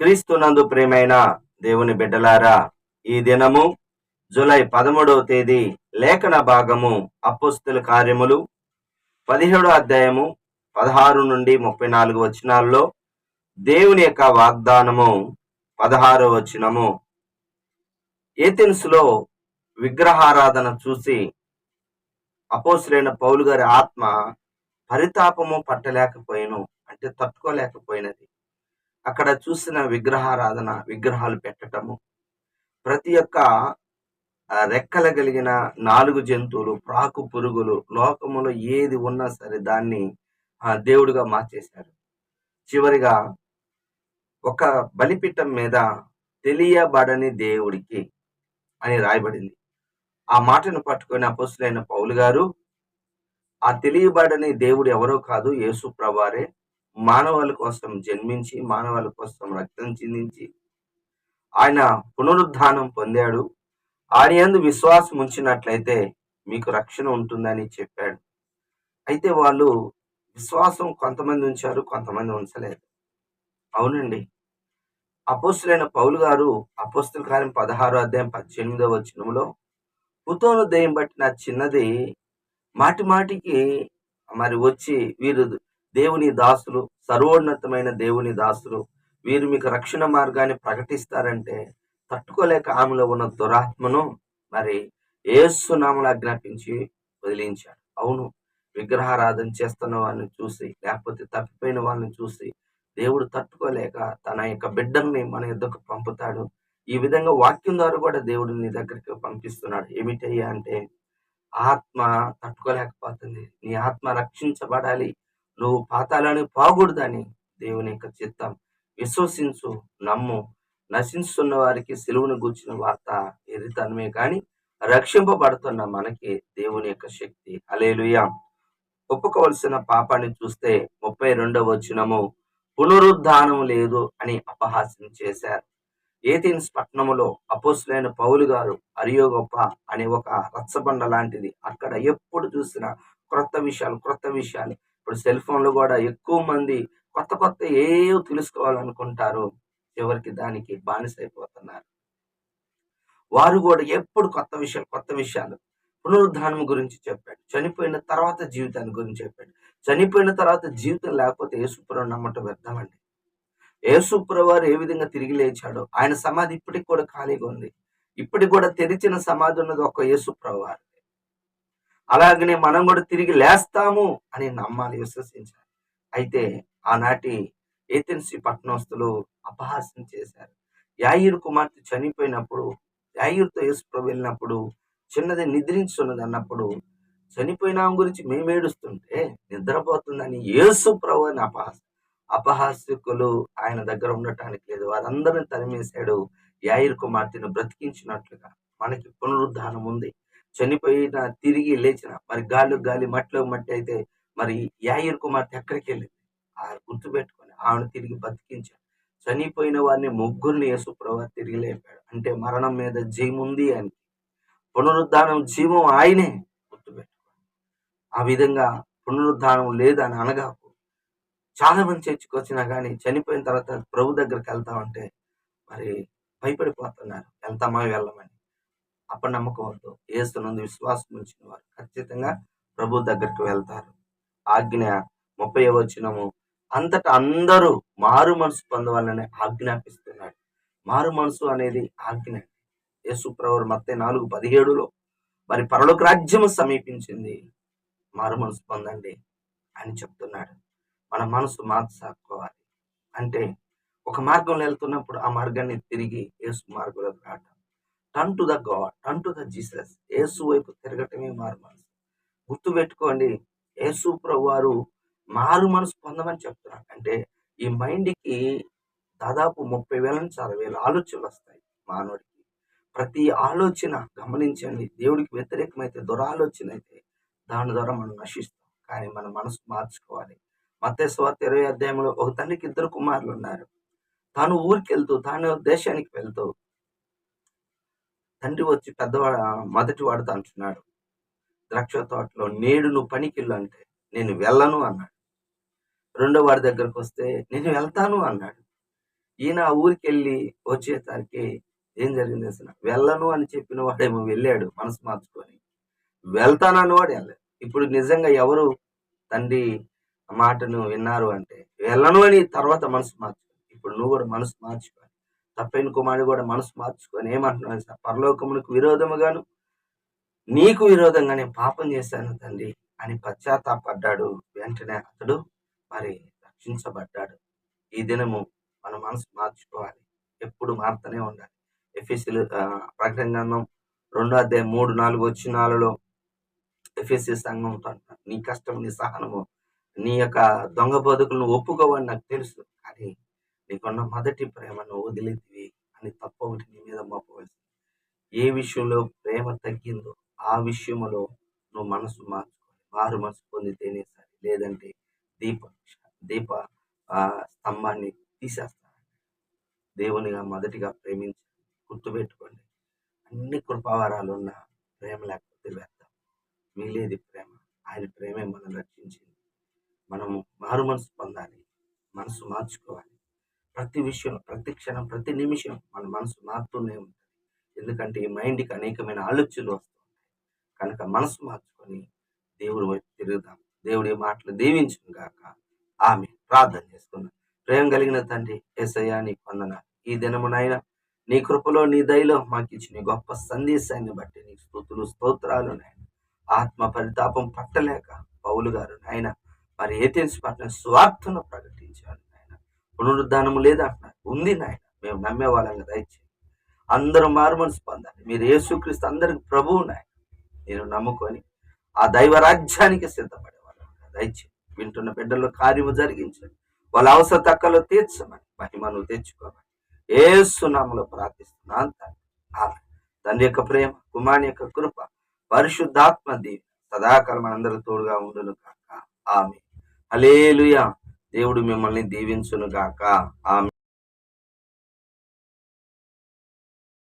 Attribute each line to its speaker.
Speaker 1: క్రీస్తునందు ప్రియమైన దేవుని బిడ్డలారా, ఈ దినము జూలై 13వ తేదీ లేఖన భాగము అపోస్తల కార్యములు 17వ అధ్యాయము 16 నుండి 34 వచనాల్లో దేవుని యొక్క వాగ్దానము 16వ వచనము. ఏథెన్సులో విగ్రహారాధన చూసి అపోస్తలుడైన పౌలు గారి ఆత్మ పరితాపము పట్టలేకపోయాను, అంటే తట్టుకోలేకపోయినది. అక్కడ చూసిన విగ్రహారాధన, విగ్రహాలు పెట్టటము, ప్రతి ఒక్క రెక్కల కలిగిన 4 జంతువులు, ప్రాకు పురుగులు, లోకములో ఏది ఉన్నా సరే దాన్ని దేవుడిగా మార్చేశారు. చివరిగా ఒక బలిపీఠం మీద తెలియబడని దేవుడికి అని రాయబడింది. ఆ మాటను పట్టుకొని అపోస్తలుడైన పౌలు గారు, ఆ తెలియబడని దేవుడు ఎవరో కాదు, యేసు ప్రభువారే. మానవాళి కోసం జన్మించి, మానవాళి కోసం రక్తం చిందించి, ఆయన పునరుద్ధానం పొందాడు. ఆయన యందు విశ్వాసం ఉంచినట్లయితే మీకు రక్షణ ఉంటుందని చెప్పాడు. అయితే వాళ్ళు విశ్వాసం కొంతమంది ఉంచారు, కొంతమంది ఉంచలేదు. అవునండి, అపోస్తలుడైన పౌలు గారు అపోస్తల కార్యం 16వ అధ్యాయం 18వ వచనంలో, పుతోను దెయ్యం పట్టిన చిన్నది మాటి మాటికి మరి వచ్చి, వీరు దేవుని దాసులు, సర్వోన్నతమైన దేవుని దాసులు, వీరు మీకు రక్షణ మార్గాన్ని ప్రకటిస్తారంటే తట్టుకోలేక ఆమెలో ఉన్న దురాత్మను మరి యేసు నామములో ఆజ్ఞాపించి వదిలించాడు. అవును, విగ్రహారాధన చేస్తున్న వాళ్ళని చూసి, లేకపోతే తప్పిపోయిన వాళ్ళని చూసి దేవుడు తట్టుకోలేక తన యొక్క బిడ్డల్ని మన యుద్ధకు పంపుతాడు. ఈ విధంగా వాక్యం ద్వారా కూడా దేవుడు నీ దగ్గరికి పంపిస్తున్నాడు. ఏమిటయ్యా అంటే, ఆత్మ తట్టుకోలేకపోతుంది, నీ ఆత్మ రక్షించబడాలి, నువ్వు పాతాళానికి పోకూడదని దేవుని యొక్క చిత్తం. విశ్వసించు, నమ్ము. నశించుతున్న వారికి సిలువను గూర్చిన వార్త ఎరితనమే కానీ రక్షింపబడుతున్న మనకి దేవుని యొక్క శక్తి. హల్లెలూయా. ఒప్పుకోవలసిన పాపాన్ని చూస్తే 32వ వచనము, పునరుద్ధానం లేదు అని అపహాస్యం చేశారు. ఏథెన్స్ పట్టణములో అపోస్తలుడైన పౌలు గారు అరియోగొప్ప అనే ఒక రచ్చబండ లాంటిది. అక్కడ ఎప్పుడు చూసినా క్రొత్త విషయాలు. ఇప్పుడు సెల్ ఫోన్లు కూడా ఎక్కువ మంది కొత్త ఏవో తెలుసుకోవాలనుకుంటారు, చివరికి దానికి బానిసైపోతున్నారు. వారు కూడా ఎప్పుడు కొత్త విషయాలు. పునరుద్ధానం గురించి చెప్పాడు, చనిపోయిన తర్వాత జీవితాన్ని గురించి చెప్పాడు. చనిపోయిన తర్వాత జీవితం లేకపోతే యేసుప్రభువుని నమ్మటం వ్యర్థమండి. యేసుప్రభువు వారు ఏ విధంగా తిరిగి లేచాడో, ఆయన సమాధి ఇప్పటికి కూడా ఖాళీగా ఉంది. ఇప్పటికి కూడా తెరిచిన సమాధి ఉన్నది ఒక్క యేసుప్రభువు వారు. అలాగనే మనం కూడా తిరిగి లేస్తాము అని నమ్మాలి, విశ్వసించాలి. అయితే ఆనాటి ఏథెన్స్ పట్టణస్తులు అపహాస్యం చేశారు. యాయీరు కుమార్తె చనిపోయినప్పుడు, యాయీరుతో యేసుప్రభువు వెళ్ళినప్పుడు, చిన్నది నిద్రించున్నది అన్నప్పుడు, చనిపోయిన ఆమె గురించి మేము ఏడుస్తుంటే నిద్రపోతుందని యేసుప్రభువు అని అపహాస్యకులు ఆయన దగ్గర ఉండటానికి లేదు. వారందరిని తరిమేశాడు. యాయీరు కుమార్తెను బ్రతికించినట్లుగా మనకి పునరుద్ధానం ఉంది. చనిపోయిన తిరిగి లేచిన, మరి గాలి మట్టిలో మట్టి అయితే మరి యాయీరు కుమార్తె ఎక్కడికి వెళ్ళింది? ఆ గుర్తుపెట్టుకొని ఆమెను తిరిగి బతికించాడు. చనిపోయిన వారిని ముగ్గురిని యేసుప్రభువు తిరిగి లేపాడు. అంటే మరణం మీద జయం ఉంది అని, పునరుద్ధానం జీవం ఆయనే. గుర్తుపెట్టుకోండి. ఆ విధంగా పునరుద్ధానం లేదని అనగా, చాలా మంది చర్చికి వచ్చినా కానీ చనిపోయిన తర్వాత ప్రభు దగ్గరికి వెళ్తామంటే మరి భయపడిపోతున్నారు. వెళ్ళమని. అపనమ్మకం వద్దు. యేసునందు విశ్వాసం ఉంచిన వారు ఖచ్చితంగా ప్రభు దగ్గరికి వెళ్తారు. ఆజ్ఞ 30వ వచనము, అంతటా అందరూ మారు మనసు పొందవాలని ఆజ్ఞాపిస్తున్నాడు. మారు మనసు అనేది ఆజ్ఞ. యేసు ప్రభువు మత్తయి 4:17లో మరి పరలోక రాజ్యము సమీపించింది, మారు మనసు పొందండి అని చెప్తున్నాడు. మన మనసు మార్చుకోవాలి. అంటే ఒక మార్గంలో వెళ్తున్నప్పుడు ఆ మార్గాన్ని తిరిగి యేసు మార్గంలోకి రావడం. Turn to the God, turn to the Jesus. Yesu వైపు తిరగటమే మారు మనసు. గుర్తుపెట్టుకోండి, యేసు ప్రభు వారు మారు మనసు పొందమని చెప్తున్నారు. అంటే ఈ మైండ్కి దాదాపు 30,000 నుంచి 60,000 ఆలోచనలు వస్తాయి మానవుడికి. ప్రతి ఆలోచన గమనించండి, దేవుడికి వ్యతిరేకమైతే, దురాలోచన అయితే దాని ద్వారా మనం నశిస్తాం. కానీ మన మనసు మార్చుకోవాలి. మత్తయి సువార్త 20వ అధ్యాయంలో ఒక తండ్రికి 2 కుమారులు ఉన్నారు. తాను దేశానికి వెళ్తూ తండ్రి వచ్చి మొదటి వాడితో అంటున్నాడు, ద్రాక్ష తోటలో నేడు నువ్వు పనికిల్లు అంటే నేను వెళ్ళను అన్నాడు. రెండో వాడి దగ్గరకు వస్తే నేను వెళ్తాను అన్నాడు. ఈయన ఆ ఊరికి వెళ్ళి వచ్చేసరికి ఏం జరిగింది అసలు? వెళ్ళను అని చెప్పిన వాడేమో వెళ్ళాడు మనసు మార్చుకొని, వెళ్తానని వాడు వెళ్ళాడు. ఇప్పుడు నిజంగా ఎవరు తండ్రి మాటను విన్నారు అంటే, వెళ్ళను అని తర్వాత మనసు మార్చుకొని, ఇప్పుడు నువ్వు కూడా మనసు మార్చుకొని, తప్పైన కుమారుడు కూడా మనసు మార్చుకొని ఏమంటున్నావు తెలుసా? పరలోకమునకు విరోధముగాను నీకు విరోధంగా నేను పాపం చేశాను తండ్రి అని పశ్చాత్తాపడ్డాడు. వెంటనే అతడు మరి రక్షించబడ్డాడు. ఈ దినము మన మనసు మార్చుకోవాలి, ఎప్పుడు మారుతూనే ఉండాలి. ఎఫెసీయులు ప్రకటన గ్రంథం 2:3-4 వచనాలలో ఎఫెసీ సంఘంతో అంటున్నాడు, నీ కష్టం, నీ సహనము, నీ యొక్క దొంగ బతుకులను ఒప్పుకోవని నాకు తెలుసు, కానీ నీకున్న మొదటి ప్రేమను వదిలేతివి అని తప్పు ఒకటి నీ మీద మోపవలసింది. ఏ విషయంలో ప్రేమ తగ్గిందో ఆ విషయంలో నువ్వు మనసు మార్చుకోవాలి. మారు మనసు పొందితేనే సరే, లేదంటే దీప స్తంభాన్ని తీసేస్తాను. దేవునిగా మొదటిగా ప్రేమించి గుర్తుపెట్టుకోండి, అన్ని కృపావరాలు ఉన్న ప్రేమ లేకపోతే వ్యర్థం. మిగిలేది ప్రేమ. ఆయన ప్రేమే మనం రక్షించింది. మనము మారు మనసు పొందాలి, మనసు మార్చుకోవాలి. ప్రతి విషయం, ప్రతి క్షణం, ప్రతి నిమిషం మన మనసు మారుతూనే ఉంటుంది. ఎందుకంటే ఈ మైండ్కి అనేకమైన ఆలోచనలు వస్తూ ఉంటాయి. కనుక మనసు మార్చుకొని దేవుడి వైపు తిరుగుదాం. దేవుడి మాటలు దీవించును గాక. ఆమె ప్రార్థన చేసుకుందాం. ప్రేమ కలిగిన తండ్రి యేసయ్యా, నీకు వందనాలు. ఈ దినమునైనా నీ కృపలో, నీ దయలో మాకు ఇచ్చిన గొప్ప సందేశాన్ని బట్టి నీకు స్తుతులు, స్తోత్రాలు నాయన. ఆత్మ పరితాపం పట్టలేక పౌలు గారు నాయన మరి ఏథెన్స్ పట్టణ స్వార్థను ప్రకటించారు నాయన. పునరుద్ధానము లేదంటున్నారు, ఉంది నాయన. మేము నమ్మే వాళ్ళంగా దయచేయండి. అందరూ మారు మనసు పొందాలి. మీరు యేసుక్రీస్తు అందరికి ప్రభువు నాయన. నేను నమ్ముకొని ఆ దైవ రాజ్యానికి సిద్ధపడే వాళ్ళంగా దయచేయండి. వింటున్న బిడ్డల్లో కార్యము జరిగించండి. వాళ్ళ అవసర తక్కలో తీర్చమని, మహిమను తెచ్చుకోమని యేసు నామములో ప్రార్థిస్తున్నాను తండ్రి. ఆమేన్. తండ్రి యొక్క ప్రేమ, కుమారుని యొక్క కృప, పరిశుద్ధాత్మ దీవెన సదాకాలం మనందరూ తోడుగా ఉండును గాక. ఆమేన్. హల్లెలూయా. దేవుడు మిమ్మల్ని దీవించును గాక. ఆమేన్.